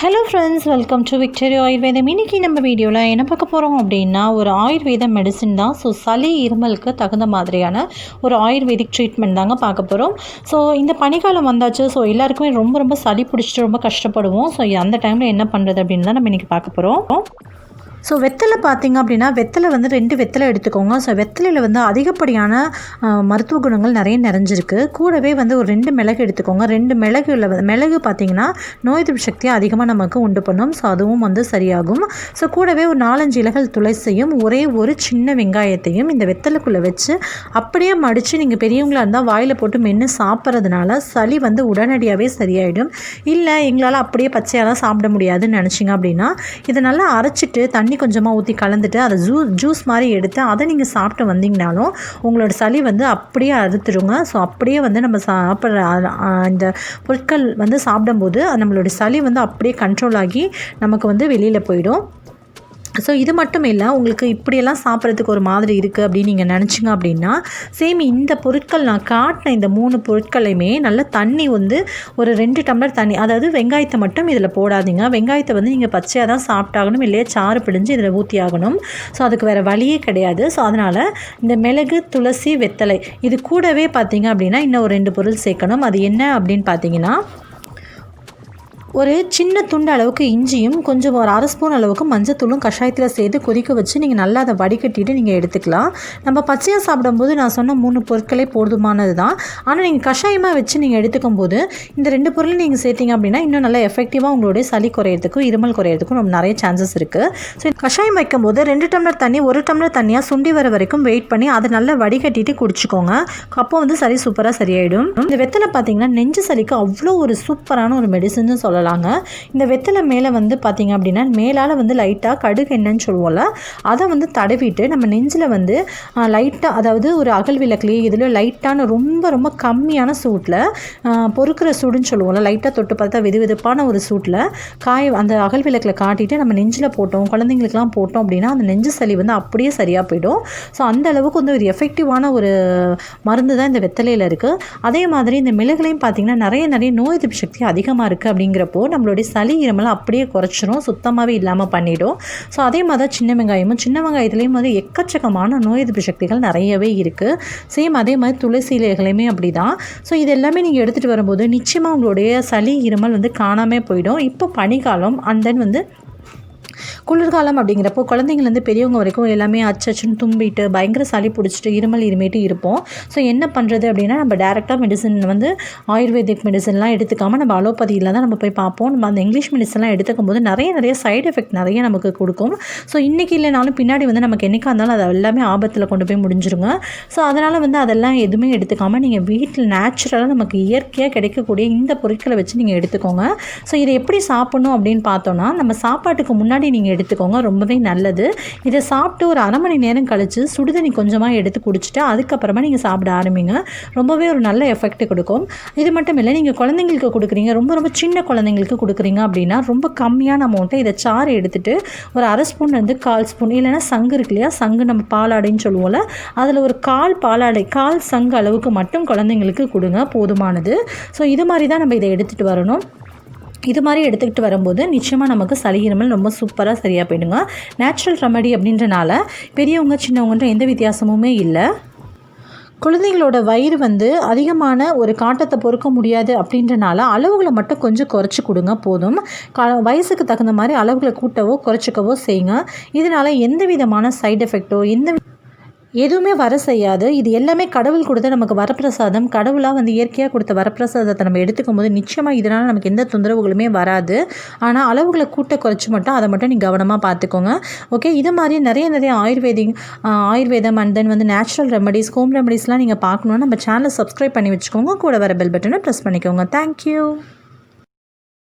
Hello friends, welcome to VictoryAyurvedam. இன்றைக்கி நம்ம வீடியோவில் என்ன பார்க்க போகிறோம் அப்படின்னா, ஒரு ஆயுர்வேத மெடிசின் தான். ஸோ சளி இருமலுக்கு தகுந்த மாதிரியான ஒரு ஆயுர்வேதிக் ட்ரீட்மெண்ட் தாங்க பார்க்க போகிறோம். ஸோ இந்த பனிக்காலம் வந்தாச்சு. ஸோ எல்லாருக்குமே ரொம்ப சளி பிடிச்சிட்டு ரொம்ப கஷ்டப்படுவோம். ஸோ அந்த டைமில் என்ன பண்ணுறது அப்படின்னு தான் நம்ம இன்றைக்கி பார்க்க போகிறோம். ஸோ வெத்தலை பார்த்திங்க அப்படின்னா, வெத்தலை வந்து 2 வெத்தலை எடுத்துக்கோங்க. ஸோ வெத்தலையில் வந்து அதிகப்படியான மருத்துவ குணங்கள் நிறைய நிறைஞ்சிருக்கு. கூடவே வந்து ஒரு 2 மிளகு எடுத்துக்கோங்க. 2 மிளகு பார்த்திங்கன்னா நோய் எதிர்ப்பு சக்தியை அதிகமாக நமக்கு உண்டு பண்ணும். ஸோ அதுவும் வந்து சரியாகும். ஸோ கூடவே ஒரு 4-5 இலைகள் துளசியும் ஒரே ஒரு சின்ன வெங்காயத்தையும் இந்த வெத்தலைக்குள்ளே வச்சு அப்படியே மடித்து நீங்கள் பெரியவங்களாக இருந்தால் வாயில் போட்டு மென்று சாப்பிட்றதுனால சளி வந்து உடனடியாகவே சரியாயிடும். இல்லை எங்களால் அப்படியே பச்சையாலாம் சாப்பிட முடியாதுன்னு நினச்சிங்க அப்படின்னா, இதை நல்லா அரைச்சிட்டு தண்ணி கொஞ்சமாக ஊற்றி கலந்துட்டு அதை ஜூஸ் மாதிரி எடுத்து அதை நீங்கள் சாப்பிட்டு வந்தீங்கனாலும் உங்களோட சளி வந்து அப்படியே அறுத்துடுங்க. ஸோ அப்படியே வந்து நம்ம சாப்பிட்ற இந்த பொருட்கள் வந்து சாப்பிடும்போது நம்மளோட சளி வந்து அப்படியே கண்ட்ரோல் ஆகி நமக்கு வந்து வெளியில் போயிடும். ஸோ இது மட்டும் இல்லை, உங்களுக்கு இப்படியெல்லாம் சாப்பிட்றதுக்கு ஒரு மாதிரி இருக்குது அப்படின்னு நீங்கள் நினச்சிங்க அப்படின்னா, சேம் இந்த பொருட்கள் நான் காட்டின இந்த 3 பொருட்களையுமே நல்ல தண்ணி வந்து ஒரு 2 டம்ளர் தண்ணி, அதாவது வெங்காயத்தை மட்டும் இதில் போடாதீங்க. வெங்காயத்தை வந்து நீங்கள் பச்சையாக தான் சாப்பிட்டாகணும், இல்லையா சாறு பிடிஞ்சு இதில் ஊற்றி ஆகணும். ஸோ அதுக்கு வேறு வழியே கிடையாது. ஸோ அதனால் இந்த மிளகு, துளசி, வெத்தலை இது கூடவே பார்த்திங்க அப்படின்னா இன்னும் ஒரு 2 பொருள் சேர்க்கணும். அது என்ன அப்படின்னு பார்த்தீங்கன்னா, ஒரு சின்ன துண்டு அளவுக்கு இஞ்சியும் கொஞ்சம் ஒரு 1/2 ஸ்பூன் அளவுக்கு மஞ்சத்தூளும் கஷாயத்தில் சேர்த்து கொதிக்க வச்சு நீங்கள் நல்லா அதை வடிகட்டிட்டு நீங்கள் எடுத்துக்கலாம். நம்ம பச்சையாக சாப்பிடும்போது நான் சொன்ன 3 பொருட்களே போதுமானது தான். ஆனால் நீங்கள் கஷாயமாக வச்சு நீங்கள் எடுத்துக்கும் போது இந்த 2 பொருளையும் நீங்கள் சேர்த்திங்க அப்படின்னா இன்னும் நல்லா எஃபெக்டிவாக உங்களுடைய சளி குறையிறதுக்கும் இருமல் குறையிறதுக்கும் ரொம்ப நிறைய சான்சஸ் இருக்குது. ஸோ கஷாயம் வைக்கும்போது 2 டம்ளர் தண்ணி 1 டம்ளர் தண்ணியாக சுண்டி வர வரைக்கும் வெயிட் பண்ணி அதை நல்லா வடிகட்டிட்டு குடிச்சிக்கோங்க. அப்போ வந்து சளி சூப்பராக சரியாயிடும். இந்த வெத்தலை பார்த்திங்கன்னா நெஞ்சு சளிக்கு அவ்வளோ ஒரு சூப்பரான ஒரு மெடிசன் சொல்லலாம். இந்த வெத்தலை மேலே வந்து பார்த்திங்க அப்படின்னா மேலால் வந்து லைட்டாக கடுகு எண்ணெய்ன்னு சொல்லுவோம்ல, அதை வந்து தடவிட்டு நம்ம நெஞ்சில் வந்து லைட்டாக, அதாவது ஒரு அகல் விளக்குலேயே இதில் லைட்டான ரொம்ப கம்மியான சூட்டில் பொறுக்கிற சூடுன்னு சொல்லுவோம்ல, லைட்டாக தொட்டு பார்த்தா வெதுவெதுப்பான ஒரு சூட்டில் அந்த அகல் விளக்கில் காட்டிட்டு நம்ம நெஞ்சில் போட்டோம், குழந்தைங்களுக்குலாம் போட்டோம் அப்படின்னா அந்த நெஞ்சு சளி வந்து அப்படியே சரியாக போயிடும். ஸோ அந்த அளவுக்கு வந்து ஒரு எஃபெக்டிவான ஒரு மருந்து தான் இந்த வெத்தலையில் இருக்குது. அதே மாதிரி இந்த மிளகுலையும் பார்த்திங்கன்னா நிறைய நோய் எதிர்ப்பு சக்தி அதிகமாக இருக்குது. அப்படிங்கிறப்போ நம்மளுடைய சளி இருமலை அப்படியே குறைச்சிரும், சுத்தமாகவே இல்லாமல் பண்ணிடும். ஸோ அதே மாதிரி தான் சின்ன வெங்காயத்துலேயும் வந்து எக்கச்சக்கமான நோய் எதிர்ப்பு சக்திகள் நிறையவே இருக்குது. சேம் அதே மாதிரி துளசி இலைகளையுமே அப்படி தான். ஸோ இது எல்லாமே நீங்கள் எடுத்துகிட்டு வரும்போது நிச்சயமாக உங்களுடைய சளி இருமல் வந்து காணாமல் போயிடும். இப்போ பனிக்காலம் அண்ட் தென் வந்து குளிர்காலம் அப்படிங்கிறப்போ குழந்தைங்கள்லேருந்து பெரியவங்க வரைக்கும் எல்லாமே அச்சச்சுன்னு தும்பிட்டு பயங்கர சளி பிடிச்சிட்டு இருமல் இருமிட்டு இருப்போம். ஸோ என்ன பண்ணுறது அப்படின்னா, நம்ம டேரெக்டாக மெடிசன் வந்து ஆயுர்வேதிக் மெடிசன்லாம் எடுத்துக்காமல் நம்ம அலோபதியில் தான் நம்ம போய் பார்ப்போம். நம்ம அந்த இங்கிலீஷ் மெடிசன்லாம் எடுத்துக்கும் போது நிறைய சைடு எஃபெக்ட் நிறைய நமக்கு கொடுக்கும். ஸோ இன்றைக்கி இல்லைனாலும் பின்னாடி வந்து நமக்கு என்றைக்காக இருந்தாலும் அது எல்லாமே ஆபத்தில் கொண்டு போய் முடிஞ்சிருங்க. ஸோ அதனால் வந்து அதெல்லாம் எதுவுமே எடுத்துக்காமல் நீங்கள் வீட்டில் நேச்சுரலாக நமக்கு இயற்கையாக கிடைக்கக்கூடிய இந்த பொருட்களை வச்சு நீங்கள் எடுத்துக்கோங்க. ஸோ இதை எப்படி சாப்பிட்ணும் அப்படின்னு பார்த்தோன்னா, நம்ம சாப்பாட்டுக்கு முன்னாடி நீங்கள் எடுத்துக்கோங்க, ரொம்பவே நல்லது. இதை சாப்பிட்டு ஒரு 1/2 மணி நேரம் கழித்து சுடுதண்ணி கொஞ்சமாக எடுத்து குடிச்சிட்டு அதுக்கப்புறமா நீங்கள் சாப்பிட ஆரம்பிங்க. ரொம்பவே ஒரு நல்ல எஃபெக்ட் கொடுக்கும். இது மட்டும் இல்லை, நீங்கள் குழந்தைங்களுக்கு கொடுக்குறீங்க, ரொம்ப சின்ன குழந்தைங்களுக்கு கொடுக்குறீங்க அப்படின்னா ரொம்ப கம்மியான அமௌண்ட்டை இதை சாறு எடுத்துகிட்டு ஒரு 1/2 ஸ்பூன்லேருந்து 1/4 ஸ்பூன், இல்லைன்னா சங்கு இருக்கு இல்லையா, சங்கு நம்ம பாலாடைன்னு சொல்லுவோம்ல, அதில் ஒரு 1/4 சங்கு அளவுக்கு மட்டும் குழந்தைங்களுக்கு கொடுங்க, போதுமானது. ஸோ இது மாதிரி தான் நம்ம இதை எடுத்துகிட்டு வரணும். இது மாதிரி எடுத்துக்கிட்டு வரும்போது நிச்சயமாக நமக்கு சளி இருமல் ரொம்ப சூப்பராக சரியாக போயிடுங்க. நேச்சுரல் ரெமெடி அப்படின்றனால பெரியவங்க சின்னவங்கன்ற எந்த வித்தியாசமுமே இல்லை. குழந்தைங்களோட வயிறு வந்து அதிகமான ஒரு காட்டத்தை பொறுக்க முடியாது அப்படின்றனால அளவுகளை மட்டும் கொஞ்சம் குறைச்சி கொடுங்க, போதும். வயசுக்கு தகுந்த மாதிரி அளவுகளை கூட்டவோ குறைச்சிக்கவோ செய்யுங்க. இதனால் எந்த விதமான சைடு எஃபெக்டோ எதுவுமே வர செய்யாது. இது எல்லாமே கடவுள் கொடுத்த நமக்கு வரப்பிரசாதம். கடவுளாக வந்து இயற்கையாக கொடுத்த வரப்பிரசாதத்தை நம்ம எடுத்துக்கும் போது நிச்சயமாக இதனால் நமக்கு எந்த தொந்தரவுகளுமே வராது. ஆனால் அளவுகளை கூட்ட குறைச்சி மட்டும் அதை மட்டும் நீங்கள் கவனமாக பார்த்துக்கோங்க. ஓகே, இது மாதிரி நிறைய ஆயுர்வேதம் அண்ட் தென் வந்து நேச்சுரல் ரெமடிஸ், ஹோம் ரெமடிஸ்லாம் நீங்கள் பார்க்கணுன்னா நம்ம சேனலை சப்ஸ்கிரைப் பண்ணி வச்சுக்கோங்க. கூட வர பெல் பட்டனை ப்ரெஸ் பண்ணிக்கோங்க. தேங்க்யூ.